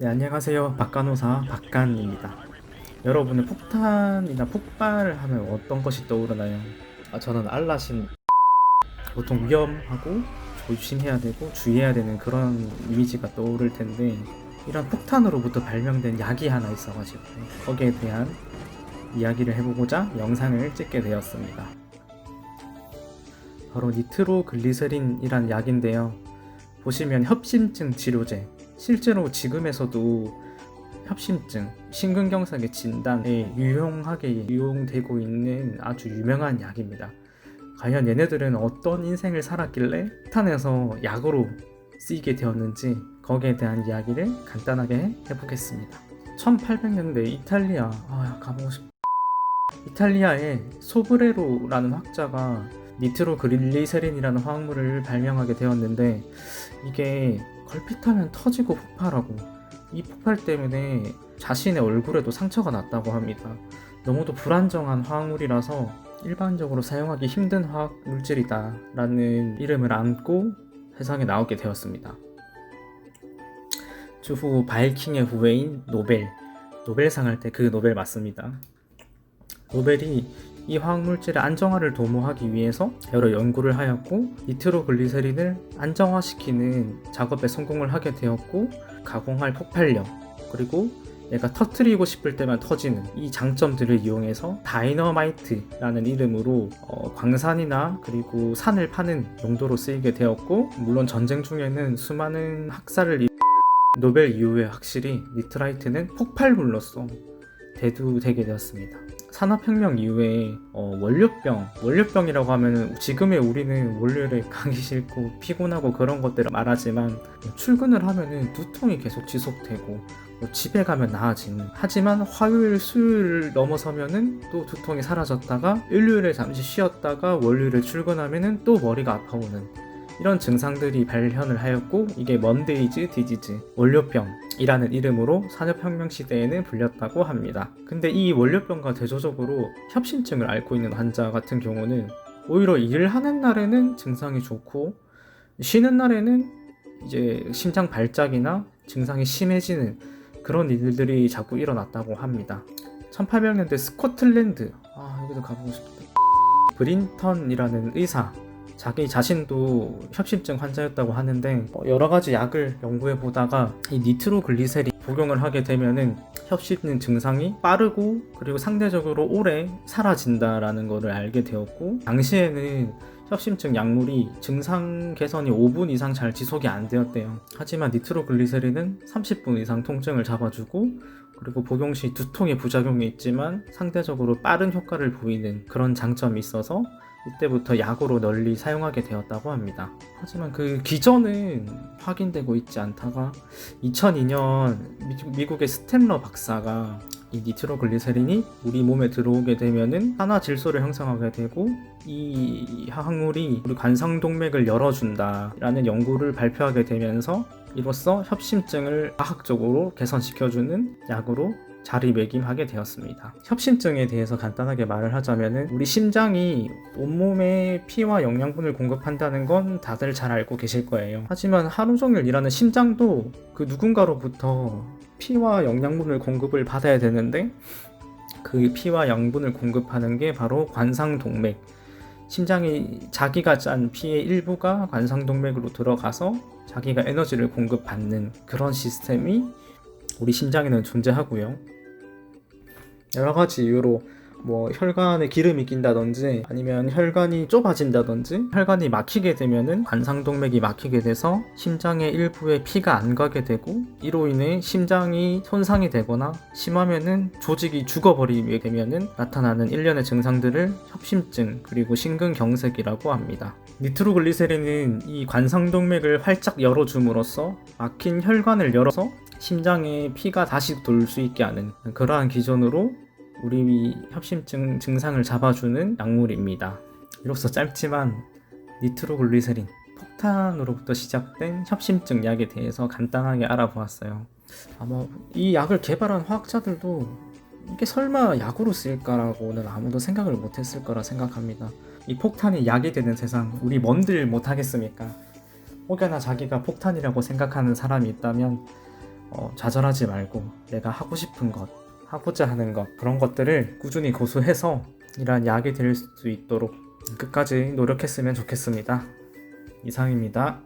네, 안녕하세요. 박간호사 박간입니다. 여러분은 폭탄이나 폭발하면 어떤 것이 떠오르나요? 저는 알라신 보통 위험하고 조심해야 되고 주의해야 되는 그런 이미지가 떠오를 텐데 이런 폭탄으로부터 발명된 약이 하나 있어가지고 거기에 대한 이야기를 해보고자 영상을 찍게 되었습니다. 바로 니트로글리세린이란 약인데요. 보시면 협심증 치료제, 실제로 지금에서도 협심증, 심근경색의 진단에 유용하게 이용되고 있는 아주 유명한 약입니다. 과연 얘네들은 어떤 인생을 살았길래 폭탄에서 약으로 쓰이게 되었는지 거기에 대한 이야기를 간단하게 해보겠습니다. 1800년대 이탈리아, 가보고 싶다. 이탈리아의 소브레로라는 학자가 니트로글리세린이라는 화학물을 발명하게 되었는데 이게 걸핏하면 터지고 폭발하고 이 폭발 때문에 자신의 얼굴에도 상처가 났다고 합니다. 너무도 불안정한 화학물이라서 일반적으로 사용하기 힘든 화학 물질이다 라는 이름을 안고 세상에 나오게 되었습니다. 주후 바이킹의 후예인 노벨상 할 때 그 노벨 맞습니다. 노벨이 이 화학물질의 안정화를 도모하기 위해서 여러 연구를 하였고 니트로글리세린을 안정화시키는 작업에 성공을 하게 되었고 가공할 폭발력 그리고 내가 터뜨리고 싶을 때만 터지는 이 장점들을 이용해서 다이너마이트라는 이름으로 광산이나 그리고 산을 파는 용도로 쓰이게 되었고 물론 전쟁 중에는 수많은 학살을 노벨 이후에 확실히 니트라이트는 폭발물로서 대두되게 되었습니다. 산업혁명 이후에 원료병이라고 하면 지금의 우리는 월요일에 가기 싫고 피곤하고 그런 것들을 말하지만 출근을 하면은 두통이 계속 지속되고 집에 가면 나아지는 하지만 화요일 수요일 넘어서면은 또 두통이 사라졌다가 일요일에 잠시 쉬었다가 월요일에 출근하면은 또 머리가 아파오는 이런 증상들이 발현을 하였고 이게 먼데이즈 디지즈 원료병이라는 이름으로 산업혁명 시대에는 불렸다고 합니다. 근데 이 원료병과 대조적으로 협심증을 앓고 있는 환자 같은 경우는 오히려 일을 하는 날에는 증상이 좋고 쉬는 날에는 이제 심장 발작이나 증상이 심해지는 그런 일들이 자꾸 일어났다고 합니다. 1800년대 스코틀랜드 여기도 가보고 싶다. 브린턴이라는 의사 자기 자신도 협심증 환자였다고 하는데 여러 가지 약을 연구해 보다가 이 니트로글리세린 복용을 하게 되면은 협심증 증상이 빠르고 그리고 상대적으로 오래 사라진다라는 것을 알게 되었고 당시에는 협심증 약물이 증상 개선이 5분 이상 잘 지속이 안 되었대요. 하지만 니트로글리세린은 30분 이상 통증을 잡아주고 그리고 복용 시 두통의 부작용이 있지만 상대적으로 빠른 효과를 보이는 그런 장점이 있어서 이때부터 약으로 널리 사용하게 되었다고 합니다. 하지만 그 기전은 확인되고 있지 않다가 2002년 미국의 스탠러 박사가 이 니트로글리세린이 우리 몸에 들어오게 되면은 산화질소를 형성하게 되고 이 화학물이 우리 관상동맥을 열어준다 라는 연구를 발표하게 되면서 이로써 협심증을 과학적으로 개선시켜주는 약으로 자리매김하게 되었습니다. 협심증에 대해서 간단하게 말을 하자면은 우리 심장이 온몸에 피와 영양분을 공급한다는 건 다들 잘 알고 계실 거예요. 하지만 하루 종일 일하는 심장도 그 누군가로부터 피와 영양분을 공급을 받아야 되는데 그 피와 영양분을 공급하는 게 바로 관상동맥. 심장이 자기가 짠 피의 일부가 관상동맥으로 들어가서 자기가 에너지를 공급받는 그런 시스템이 우리 심장에는 존재하고요. 여러 가지 이유로 혈관에 기름이 낀다든지 아니면 혈관이 좁아진다든지 혈관이 막히게 되면은 관상동맥이 막히게 돼서 심장의 일부에 피가 안 가게 되고 이로 인해 심장이 손상이 되거나 심하면은 조직이 죽어버리게 되면은 나타나는 일련의 증상들을 협심증 그리고 심근경색이라고 합니다. 니트로글리세린은 이 관상동맥을 활짝 열어줌으로써 막힌 혈관을 열어서 심장에 피가 다시 돌 수 있게 하는 그러한 기전으로 우리 협심증 증상을 잡아주는 약물입니다. 이로써 짧지만 니트로글리세린 폭탄으로부터 시작된 협심증 약에 대해서 간단하게 알아보았어요. 아마 이 약을 개발한 화학자들도 이게 설마 약으로 쓰일까라고는 아무도 생각을 못했을 거라 생각합니다. 이 폭탄이 약이 되는 세상 우리 뭔들 못하겠습니까? 혹여나 자기가 폭탄이라고 생각하는 사람이 있다면 좌절하지 말고 내가 하고 싶은 것, 하고자 하는 것, 그런 것들을 꾸준히 고수해서 이러한 약이 될 수 있도록 끝까지 노력했으면 좋겠습니다. 이상입니다.